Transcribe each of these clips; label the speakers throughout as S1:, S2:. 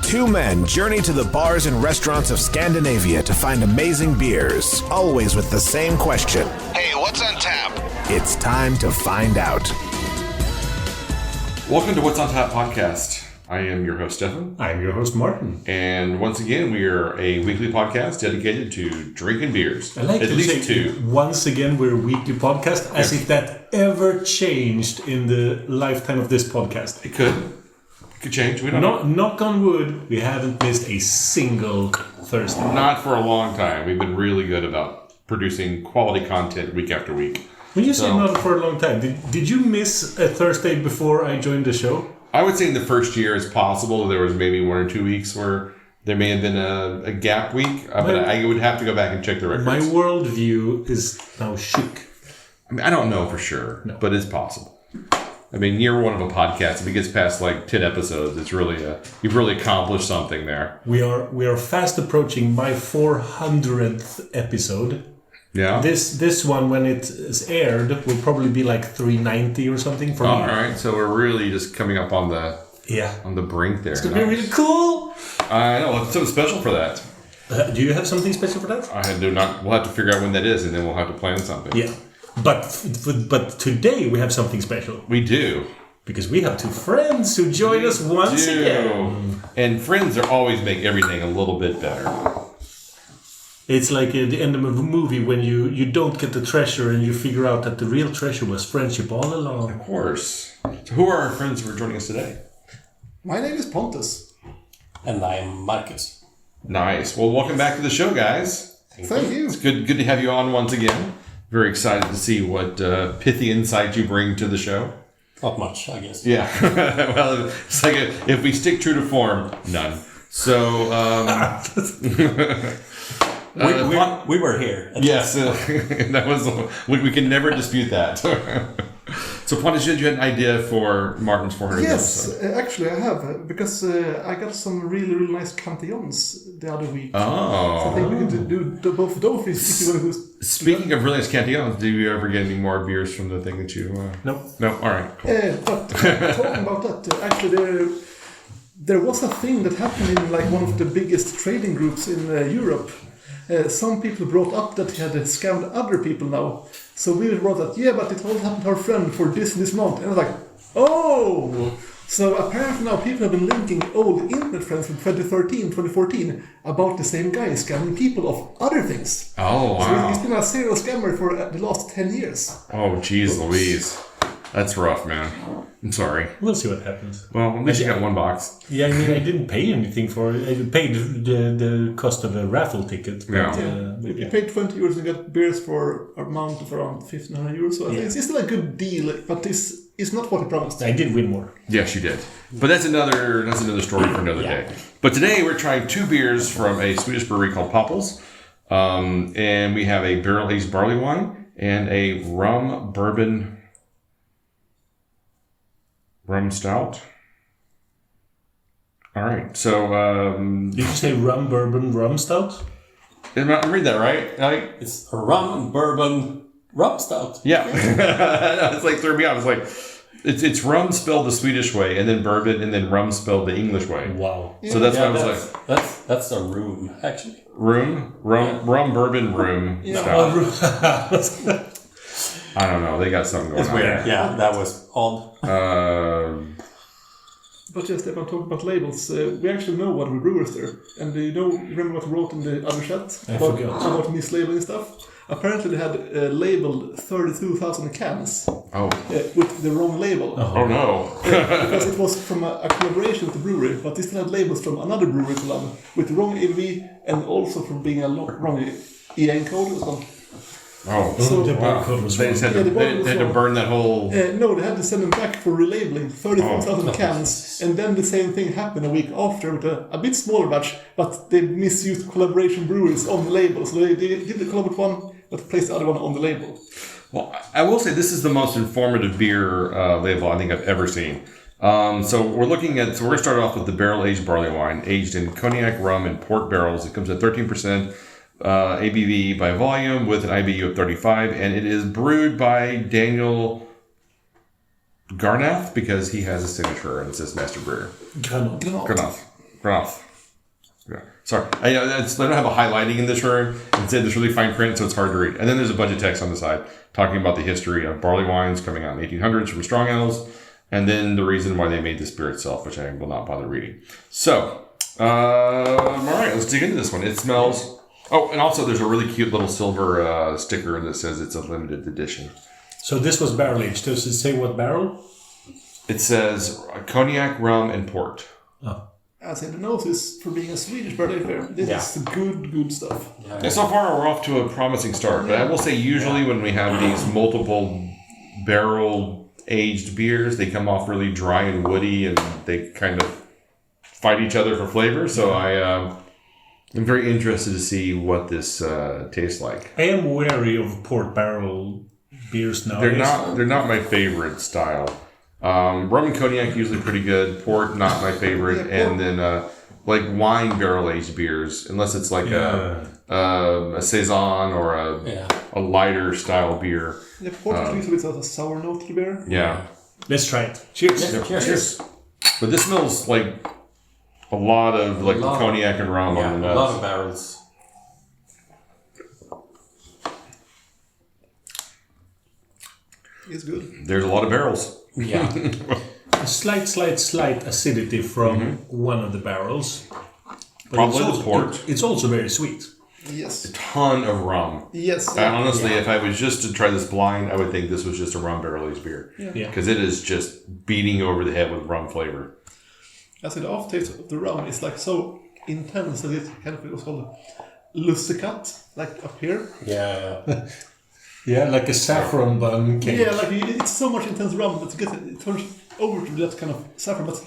S1: Two men journey to the bars and restaurants of Scandinavia to find amazing beers, always with the same question.
S2: Hey, what's on tap?
S1: It's time to find out.
S3: Welcome to What's on Tap podcast. I am your host, Stefan.
S4: I'm your host, Martin.
S3: And once again, we are a weekly podcast dedicated to drinking beers.
S4: I like
S3: at
S4: to
S3: least
S4: say,
S3: two.
S4: Once again, we're a weekly podcast, as if that ever changed in the lifetime of this podcast.
S3: It could change. We don't know.
S4: Knock on wood, we haven't missed a single Thursday.
S3: Not for a long time. We've been really good about producing quality content week after week.
S4: When you say not for a long time, did you miss a Thursday before I joined the show?
S3: I would say in the first year it's possible. There was maybe 1 or 2 weeks where there may have been a gap week, but I would have to go back and check the records.
S4: My worldview is now shook.
S3: I mean, I don't know for sure, but it's possible. I mean, year one of a podcast, if it gets past like 10 episodes, it's really you've really accomplished something there.
S4: We are fast approaching my 400th episode.
S3: Yeah.
S4: This one, when it is aired, will probably be like 390 or something for me.
S3: All right, so we're really just coming up on the brink there.
S4: It's gonna be really cool.
S3: I know. What's so special for that?
S4: Do you have something special for that?
S3: I do not. We'll have to figure out when that is, and then we'll have to plan something.
S4: Yeah, but today we have something special.
S3: We do,
S4: because we have two friends who join us once again.
S3: And friends are always make everything a little bit better.
S4: It's like the end of a movie when you don't get the treasure and you figure out that the real treasure was friendship all along.
S3: Of course. So who are our friends who are joining us today?
S5: My name is Pontus.
S6: And I'm Marcus.
S3: Nice. Well, welcome back to the show, guys.
S5: Thank you.
S3: It's good to have you on once again. Very excited to see what pithy insight you bring to the show.
S6: Not much, I guess.
S3: Yeah. Well, it's like if we stick true to form, none. So...
S6: we were here.
S3: Yes, that was. We can never dispute that. So, Pontus, you had an idea for Martin's 400th
S5: Yes,
S3: episode.
S5: actually I have, because I got some really, really nice Cantillons the other week.
S3: Oh.
S5: So I think we could do both of those if you want to.
S3: Speaking of really nice Cantillons, do you ever get any more beers from the thing that you...
S4: No.
S3: No? All right, cool.
S5: But talking about that, actually there was a thing that happened in like one of the biggest trading groups in Europe. Some people brought up that he had scammed other people now. So we brought that, but it all happened to our friend for this month. And I was like, oh! So apparently now people have been linking old internet friends from 2013, 2014 about the same guy scamming people of other things.
S3: Oh, wow.
S5: So he's been a serial scammer for the last 10 years.
S3: Oh, geez Louise. That's rough, man. I'm sorry.
S4: We'll see what happens.
S3: Well, at least you got one box.
S4: Yeah, I mean, I didn't pay anything for it. I paid the cost of a raffle ticket. But,
S5: You paid 20 euros and got beers for an amount of around 1,500 euros. So I think it's still a good deal, but this is not what he promised.
S4: I did win more.
S3: Yes, you did. But that's another story for another day. But today we're trying two beers from a Swedish brewery called Poppels. And we have a barrel-aged barley wine and a Rhum Bourbon Rum Stout. All right, so...
S4: Did you say Rhum Bourbon Rum Stout?
S3: Did I read that right?
S6: It's a Rhum Bourbon Rum Stout.
S3: Yeah. It's like threw me off. It's like, it's rum spelled the Swedish way, and then bourbon, and then rum spelled the English way.
S4: Wow.
S3: So that's why I was like...
S6: That's a Rhum, actually.
S3: Rum Bourbon Rum Stout. I don't know. They got something going on.
S6: Weird. Yeah, that was odd.
S5: But just about talking about labels, we actually know what we brewers there. And remember what we wrote in the other chat?
S4: I forgot.
S5: About mislabeling stuff? Apparently they had labeled 32,000 cans with the wrong label.
S3: Oh no.
S5: Because it was from a collaboration with the brewery, but they still had labels from another brewery collab with the wrong ABV and also from being a wrong EN code as well.
S3: Oh,
S5: so
S4: the barcode was
S3: they
S4: wrong.
S3: just had to burn that whole...
S5: no, they had to send them back for relabeling 34,000 cans, and then the same thing happened a week after with a bit smaller batch, but they misused collaboration breweries on the label. So they did the collab with one, but placed the other one on the label.
S3: Well, I will say this is the most informative beer label I think I've ever seen. So we're going to start off with the barrel-aged barley wine, aged in Cognac, Rhum, and Port barrels. It comes at 13%. ABV by volume with an IBU of 35, and it is brewed by Daniel Garnath because he has a signature and it says Master Brewer.
S4: Garnath.
S3: Broth. Yeah. Sorry. I don't have a highlighting in this room. Instead, there's really fine print, so it's hard to read. And then there's a bunch of text on the side talking about the history of barley wines coming out in the 1800s from strong ales, and then the reason why they made this beer itself, which I will not bother reading. So, all right, let's dig into this one. It smells... Oh, and also there's a really cute little silver sticker that says it's a limited edition.
S4: So this was barrel aged. Does it say what barrel?
S3: It says Cognac, Rum, and Port.
S4: Oh.
S5: As in the noses, for being a Swedish birthday beer, this is good stuff.
S3: Yeah, so far we're off to a promising start, but I will say usually when we have these multiple barrel aged beers, they come off really dry and woody, and they kind of fight each other for flavor. So I'm very interested to see what this tastes like.
S4: I am wary of port barrel beers now.
S3: They're not my favorite style. Rum and cognac usually pretty good. Port not my favorite, and then like wine barrel aged beers, unless it's like a saison or a lighter style beer.
S5: Yeah, port usually has a sour note to the beer.
S3: Yeah.
S4: Let's try it. Cheers.
S6: Yeah, cheers.
S3: But this smells like a lot of like cognac and rum on the nose.
S6: A lot of barrels.
S5: It's good.
S3: There's a lot of barrels.
S6: Yeah.
S4: A slight acidity from one of the barrels. But
S3: Probably the port.
S4: It's also very sweet.
S5: Yes.
S3: A ton of rum.
S5: Yes.
S3: Honestly, if I was just to try this blind, I would think this was just a rum barrel aged beer.
S4: Yeah.
S3: Because it is just beating over the head with rum flavor.
S5: As in the aftertaste of the rum is like so intense that it kind of was called lussicat, like up here.
S6: Yeah.
S4: Yeah, like a saffron bun cake.
S5: Yeah, like it's so much intense rum that it turns over to that kind of saffron. But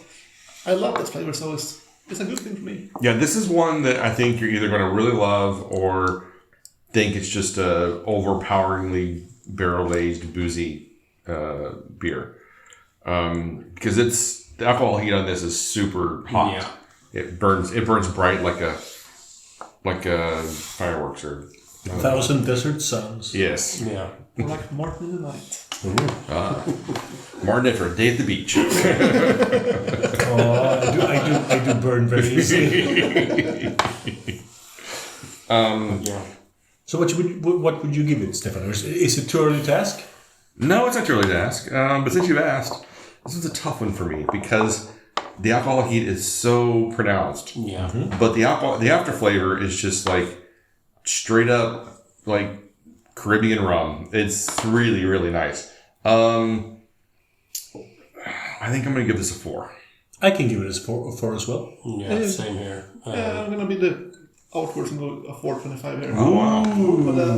S5: I love that flavor, so it's a good thing for me.
S3: Yeah, this is one that I think you're either going to really love or think it's just a overpoweringly barrel-aged boozy beer. Because the alcohol heat on this is super hot.
S6: Yeah.
S3: It burns bright like a fireworks or
S4: 1,000 desert suns.
S3: yes.
S6: Yeah.
S5: Or like Martin in the Night.
S3: Martin for a day at the beach.
S4: I do burn very easily.
S6: Yeah.
S4: So what would you give it, Stefan? Is it too early to ask?
S3: No, it's not too early to ask. But since you've asked, this is a tough one for me because the alcohol heat is so pronounced.
S6: Yeah.
S3: But the after flavor is just like straight up like Caribbean rum. It's really, really nice. I think I'm going to give this a 4.
S4: I can give it a 4 as well.
S6: Yeah, same here.
S5: I'm gonna be the outwards and go a 4.25 here.
S3: Oh, wow.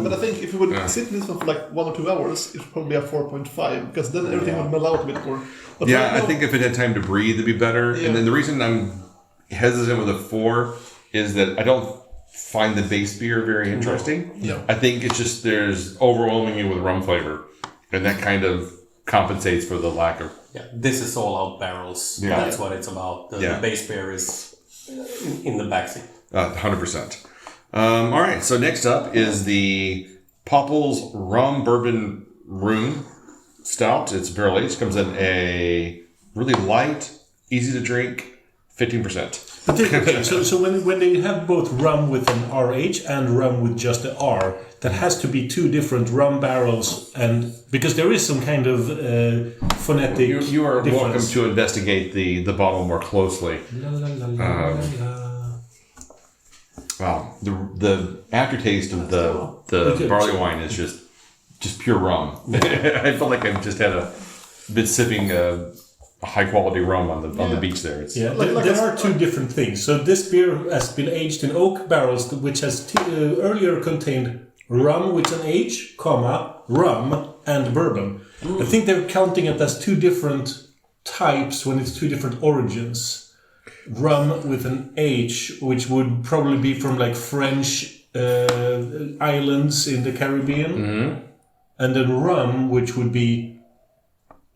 S5: But I think if you would sit in this one for like 1 or 2 hours, it's probably a 4.5 because then everything would mellow out a bit more. But
S3: Yeah,
S5: right
S3: I
S5: now-
S3: think if it had time to breathe, it'd be better.
S5: Yeah.
S3: And then the reason I'm hesitant with a 4 is that I don't find the base beer very interesting.
S5: Yeah.
S3: I think it's just there's overwhelming you with rum flavor, and that kind of compensates for the lack of.
S6: Yeah, this is all out barrels.
S3: Yeah.
S6: That's what it's about. The base beer is in the backseat.
S3: 100%. All right, so next up is the Poppels Rhum Bourbon Rum Stout. It's barrel aged. Comes in a really light, easy to drink, 15%.
S4: But okay, so when they have both rum with an RH and rum with just an R, that has to be 2 different rum barrels, and because there is some kind of phonetic
S3: You are
S4: difference.
S3: welcome to investigate the bottle more closely.
S4: La, la, la, la, la.
S3: Wow, the aftertaste of the barley wine is just pure rum. I feel like I've just had been sipping a high quality rum on the beach there. It's,
S4: Yeah, there are 2 different things. So this beer has been aged in oak barrels, which has earlier contained rum with an H, comma, rum, and bourbon. I think they're counting it as 2 different types when it's 2 different origins. Rum with an H, which would probably be from like French islands in the Caribbean. And then rum, which would be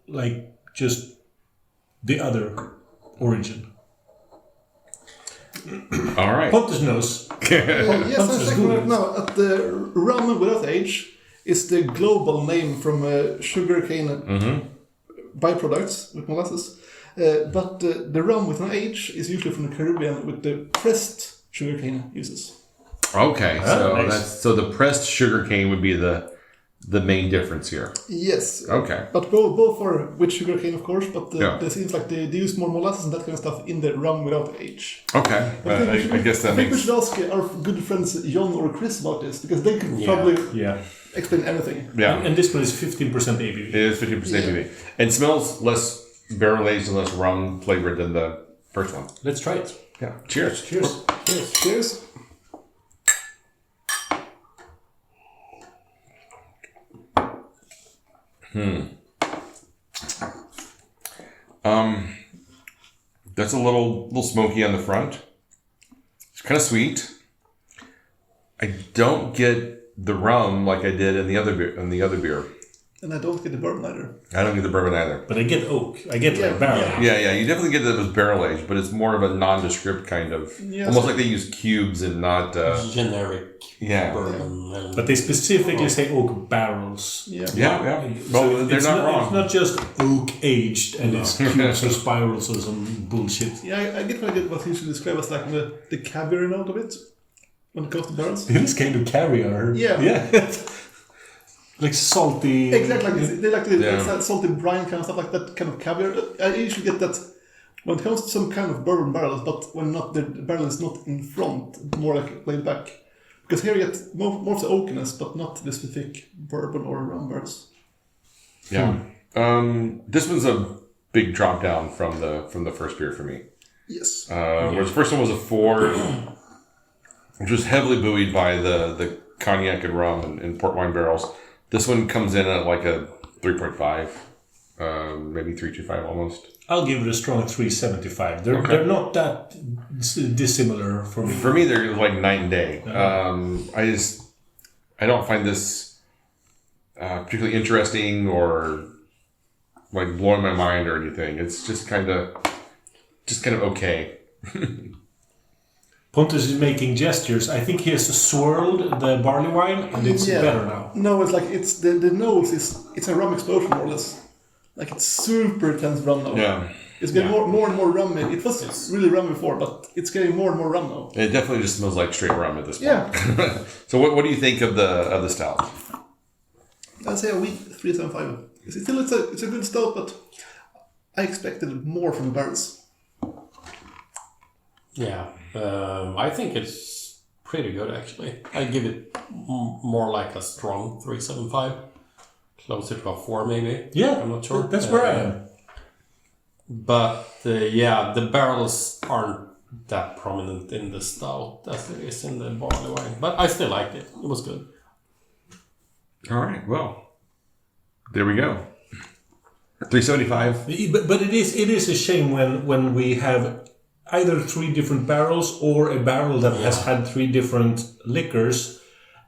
S4: like just the other origin.
S3: all right.
S4: Pontus knows.
S5: Yes, I'm
S4: That's
S5: checking
S4: good.
S5: right now at the rum without age is the global name from sugarcane byproducts with molasses. But the rum with an age is usually from the Caribbean with the pressed sugarcane uses.
S3: Okay, so
S4: nice.
S3: so the pressed sugar cane would be the main difference here.
S5: Yes.
S3: Okay.
S5: But both are with sugarcane, of course, but
S3: Yeah.
S5: it seems like they use more molasses and that kind of stuff in the rum without age.
S3: Okay, I guess that
S5: I think we
S3: makes.
S5: should ask our good friends John or Chris about this, because they could probably
S4: Yeah.
S5: explain everything.
S3: Yeah,
S4: And this one is 15% ABV.
S3: it is 50% ABV, and smells less barrel aged and less rum flavored than the first one.
S4: Let's try it.
S3: Yeah. Cheers.
S4: Cheers.
S5: Cheers. Cheers.
S3: That's a little smoky on the front. It's kind of sweet. I don't get the rum like I did in the other beer.
S5: And I don't get the bourbon either.
S3: I don't get the bourbon either.
S4: But I get oak. I get like barrel.
S3: Yeah, you definitely get that it was barrel aged, but it's more of a nondescript kind of,
S5: Yeah,
S3: almost
S5: so-
S3: like they use cubes and not.
S6: Generic
S3: Yeah.
S6: bourbon.
S4: But they specifically say oak barrels.
S5: Yeah.
S3: Yeah.
S4: So
S3: Well, they're
S4: it's
S3: not wrong.
S4: It's not just oak aged and it's cubes or spirals or some bullshit.
S5: Yeah, I get what you should describe as like the caviar note of it when it comes to barrels.
S4: It is kind of caviar.
S5: Yeah.
S4: Yeah. Like salty.
S5: Exactly, like they like the
S3: Yeah.
S5: salty brine kind of stuff, like that kind of caviar. I usually get that when it comes to some kind of bourbon barrels, but when not the barrel is not in front, more like laid back. Because here you get more of the oakiness, but not the specific bourbon or rum barrels.
S3: Yeah. This one's a big drop down from the first beer for me.
S5: Yes.
S3: Whereas the first one was a 4, which was heavily buoyed by the cognac and rum and port wine barrels. This one comes in at like a 3.5, maybe 3.25 almost.
S4: I'll give it a strong 375. They're not that dissimilar for me.
S3: For me, they're like night and day. I don't find this particularly interesting or like blowing my mind or anything. It's just kind of okay.
S4: Pontus is making gestures. I think he has swirled the barley wine and it's better now.
S5: No, it's like it's the nose it's a rum explosion more or less. Like it's super intense rum now.
S3: Yeah.
S5: It's getting more and more rummy. It was really rum before, but it's getting more and more rum now.
S3: It definitely just smells like straight rum at this point.
S5: Yeah.
S3: So what do you think of the stout?
S5: I'd say a weak 375. It's a good stout, but I expected more from the barrels.
S6: Yeah, I think it's pretty good actually. I give it more like a strong 375, closer to a 4 maybe.
S4: Yeah,
S6: I'm not sure.
S4: That's where I am.
S6: But yeah, the barrels aren't that prominent in the stout as it is in the barley wine. But I still liked it. It was good.
S3: All right. Well, there we go. 375.
S4: But it is a shame when we have either 3 different barrels or a barrel that has had 3 different liquors,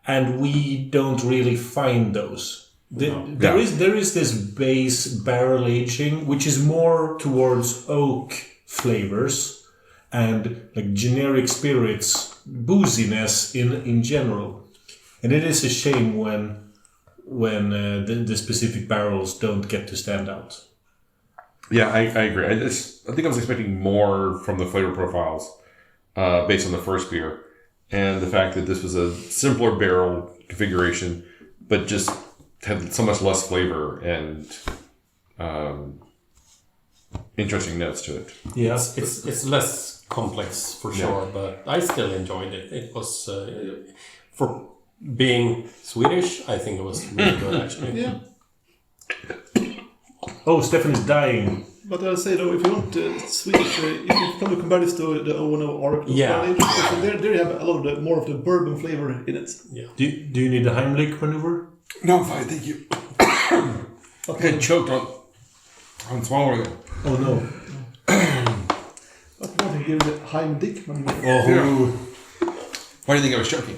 S4: and we don't really find those. There is this base barrel aging, which is more towards oak flavors and like generic spirits, booziness in general, and it is a shame when the specific barrels don't get to stand out.
S3: Yeah, I agree. I think I was expecting more from the flavor profiles based on the first beer, and the fact that this was a simpler barrel configuration, but just had so much less flavor and interesting notes to it.
S4: Yes,
S6: It's less complex for sure, but I still enjoyed it. It was for being Swedish, I think it was really good actually.
S5: Yeah.
S4: Oh, Stefan is dying.
S5: But I'll say though, if you want Swedish, if you probably compare this to the O&O Oracle, so there you have a lot of more of the bourbon flavor in it.
S6: Yeah.
S4: Do you need a Heimlich maneuver?
S3: No, I'm fine, thank you. I choked on swallowing.
S4: Oh no.
S5: But what you give the Heimlich maneuver?
S3: Yeah. Why do you think I was choking?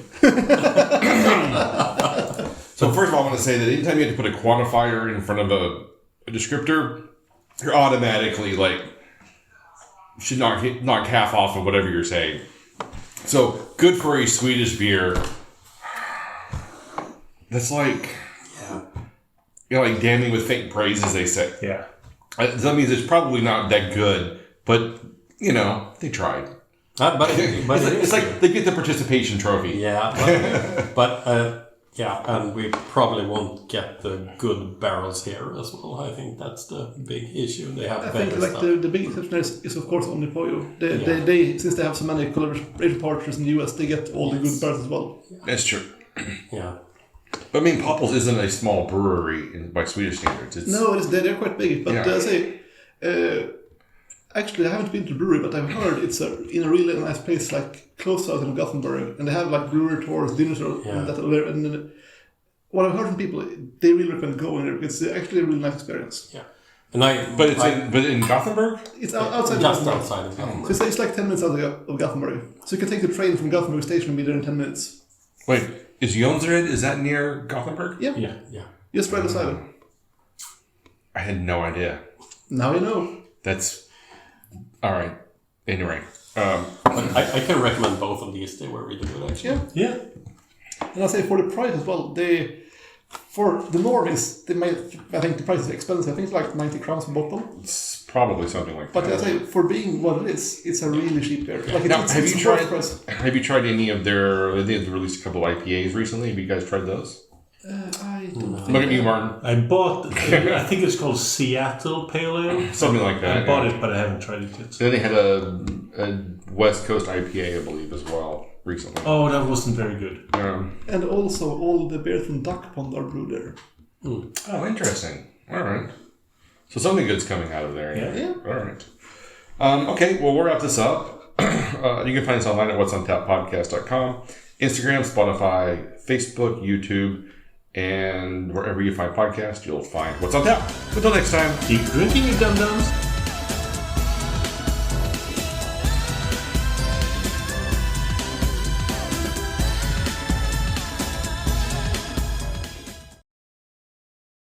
S3: So first of all, I want to say that anytime you have to put a quantifier in front of a descriptor, you're automatically like should knock half off of whatever you're saying. So good for a Swedish beer. That's like like damning with faint praise, as they say.
S4: Yeah.
S3: That means it's probably not that good, but, you know, they tried.
S6: But
S3: It's like they get the participation trophy.
S6: Yeah, yeah, and we probably won't get the good barrels here as well. I think that's the big issue. They have
S5: I
S6: better
S5: think like
S6: stuff.
S5: the big exception is of course only Pollo. They since they have so many collaboration partners in the US, they get all the good barrels as well.
S3: That's true.
S6: Yeah.
S3: But I mean, Poppels isn't a small brewery by Swedish standards.
S5: They're quite big. But
S3: Yeah.
S5: Actually, I haven't been to the brewery, but I've heard it's in a really nice place, like close out in Gothenburg, and they have like brewery tours, dinners, and that over there. And what I've heard from people, they really recommend going there. It's actually a really nice experience.
S6: Yeah.
S3: But in Gothenburg?
S5: It's outside
S6: just
S5: Gothenburg.
S6: outside of Gothenburg.
S5: So it's like 10 minutes out of Gothenburg. So you can take the train from Gothenburg station and be there in 10 minutes.
S3: Wait, is Jonsered, is that near Gothenburg?
S5: Yeah.
S6: Yeah.
S5: Just right beside it.
S3: I had no idea.
S5: Now you know.
S3: That's... All right. Anyway.
S6: But I can recommend both of these. They were really good, actually.
S4: Yeah.
S5: And I'll say for the price as well, for the normies, I think the price is expensive. I think it's like 90 crowns per bottle.
S3: It's probably something like
S5: But
S3: that.
S5: I say for being what it is, it's a really cheap beer. Like
S3: Now,
S5: it's
S3: have
S5: worth price.
S3: you tried any of their... They've released a couple of IPAs recently. Have you guys tried those?
S5: I don't think
S3: Look at you, Martin.
S4: I bought, I think it's called Seattle Pale Ale.
S3: Something like that.
S4: I bought it, but I haven't tried it yet.
S3: Then they had a West Coast IPA, I believe, as well, recently.
S4: Oh, that wasn't very good.
S5: And also all the beers from Duck Pond are brewed there.
S3: Oh, interesting. All right. So something good's coming out of there. Anyway.
S5: Yeah.
S3: All right. Okay, well, we'll wrap this up. You can find us online at what'sontappodcast.com, Instagram, Spotify, Facebook, YouTube, and wherever you find podcasts, you'll find What's on Tap. Until next time.
S4: Keep drinking, you dum-dums.